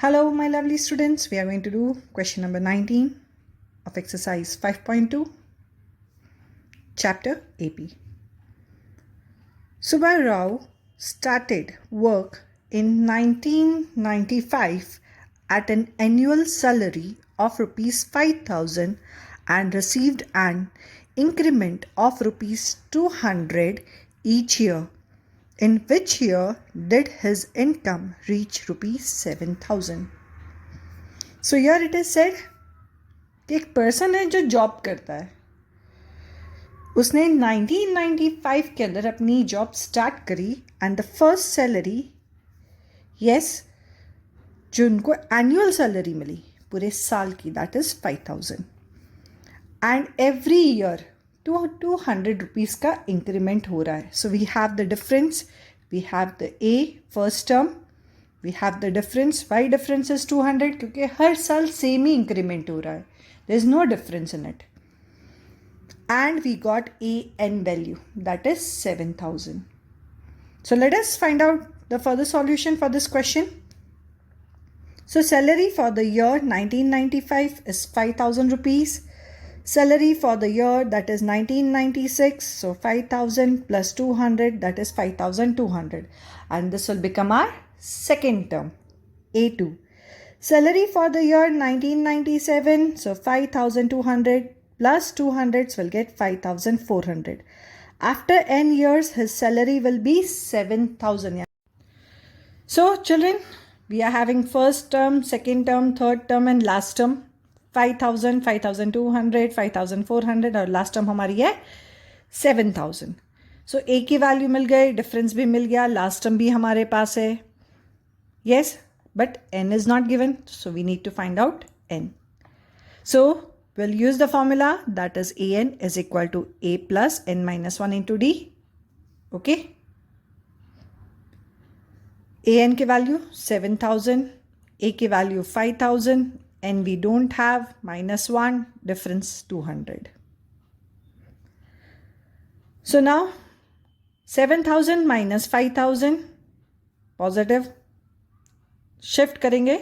Hello, my lovely students. We are going to do question number 19 of exercise 5.2, chapter AP. Subbai Rao started work in 1995 at an annual salary of rupees 5,000 and received an increment of rupees 200 each year. In which year did his income reach rupees 7,000? So here it is said कि एक person है जो job करता है, उसने 1995 के अंदर अपनी जॉब स्टार्ट करी एंड द फर्स्ट सैलरी जो उनको एनुअल सैलरी मिली पूरे साल की, that is 5,000 and every year 200 rupees का इंक्रीमेंट हो रहा है. So we have the difference, we have the A first term, we have the difference. Why difference is 200? क्योंकि हर साल सेम ही इंक्रीमेंट हो रहा है, there is no difference in it. And we got A N value, that is 7,000. So let us find out the further solution for this question. So salary for the year 1995 is 5,000 rupees. Salary for the year that is 1996, so 5,000 plus 200, that is 5,200. And this will become our second term, A2. Salary for the year 1997, so 5,200 plus 200 will get 5,400. After n years, his salary will be 7,000. So children, we are having first term, second term, third term and last term. 5,000, 5,200, 5,400 और last term हमारी है 7,000. सो ए की value मिल गई, difference भी मिल गया, last term भी हमारे पास है. Yes, but N is not given, so we need to find out N. So will use the formula that is A N is equal to A plus N minus 1 into D. Okay, A N की value 7,000, A की value 5,000, and we don't have -1, difference 200. So now 7,000 minus 5,000 positive, shift करेंगे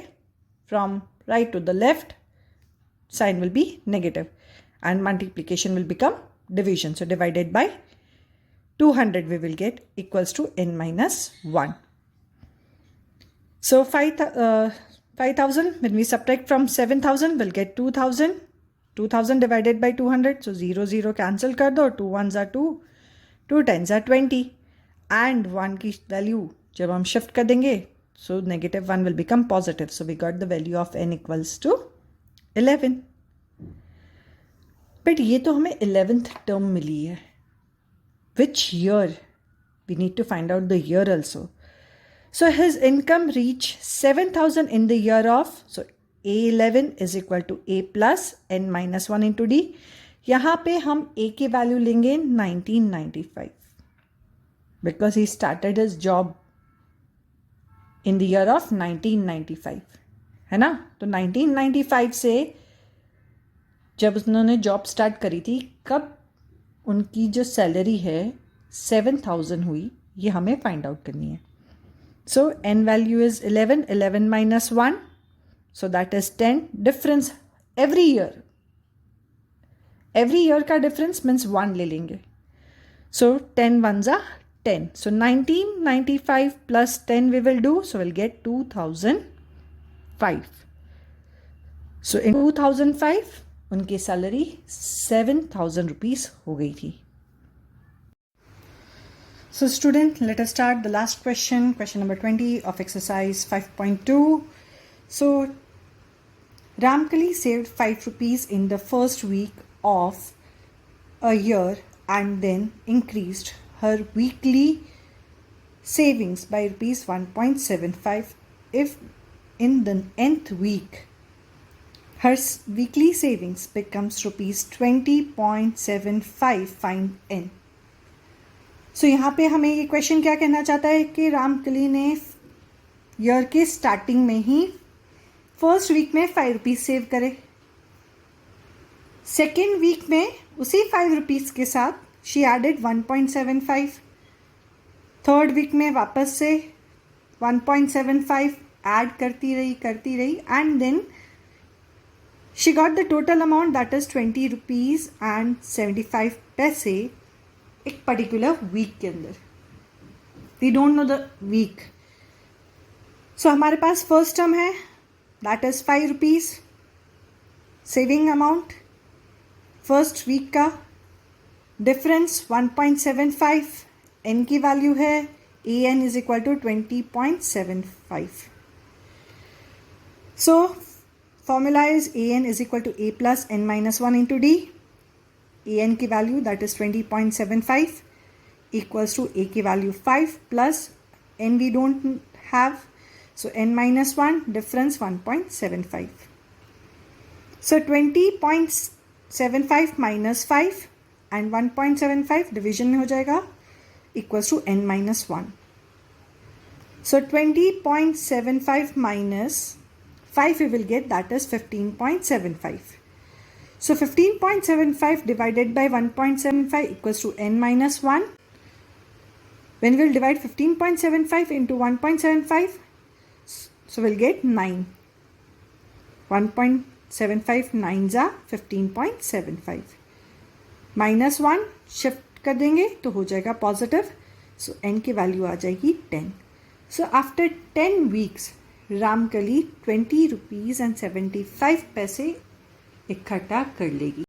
from right to the left, sign will be negative and multiplication will become division. So divided by 200 we will get equals to n minus 1. So 5,000 when we subtract from 7,000 we'll get 2,000. 2,000 divided by 200, so 0 0 cancel कर दो, 2 1s are 2, 2 10s are 20 and 1 की value जब हम shift कर देंगे so negative 1 will become positive. So we got the value of n equals to 11. But ये तो हमें 11th टर्म मिली है. Which year? We need to find out the year also. So his income reached 7,000 in the year of, so A11 is equal to A plus n minus 1 into D. यहाँ पे हम A की value लेंगे 1995 because he started his job in the year of 1995, है ना. तो 1995 से जब उन्होंने जॉब स्टार्ट करी थी, कब उनकी जो सैलरी है 7,000 हुई, ये हमें फाइंड आउट करनी है. So n value is 11, 11 minus 1, so that is 10. Difference every year का difference means 1 ले लेंगे. So 10 ones are 10. So 1995 plus 10 we will do, so we'll get 2,005. So in 2005 उनकी सैलरी 7,000 रुपीज़ हो गई थी. So student, let us start the last question, question number 20 of exercise 5.2. So Ramkali saved 5 rupees in the first week of a year and then increased her weekly savings by rupees 1.75. If in the nth week her weekly savings becomes rupees 20.75, find n. सो यहाँ पे हमें ये question क्या कहना चाहता है कि रामकली ने ईयर के स्टार्टिंग में ही फर्स्ट वीक में 5 रुपीज़ सेव करे, सेकेंड वीक में उसी 5 रुपीज़ के साथ शी एडेड 1.75, थर्ड वीक में वापस से 1.75 ऐड करती रही and then she got the total amount that is 20 rupees and 75 पैसे एक पर्टिकुलर वीक के अंदर. We don't know the week. So हमारे पास फर्स्ट टर्म है that is 5 rupees saving amount first week का. डिफरेंस 1.75. एन की वैल्यू है a N is equal to 20.75. So formula is A N is equal to A plus N minus 1 into D. A N की value that is 20.75 equals to a की value 5 plus n we don't have, so n minus 1 difference 1.75. So 20.75 minus 5 and 1.75 division में हो जाएगा equals to n minus 1. So 20.75 minus 5 we will get, that is 15.75. So 15.75 divided by 1.75 equals to n minus 1. When we will divide 15.75 into 1.75, so we'll get 9. 1.75 9s are 15.75. Minus 1 shift कर देंगे तो हो जाएगा positive. सो n की value आ जाएगी 10. So after 10 weeks Ramkali 20 rupees and 75 पैसे इकट्ठा कर लेगी.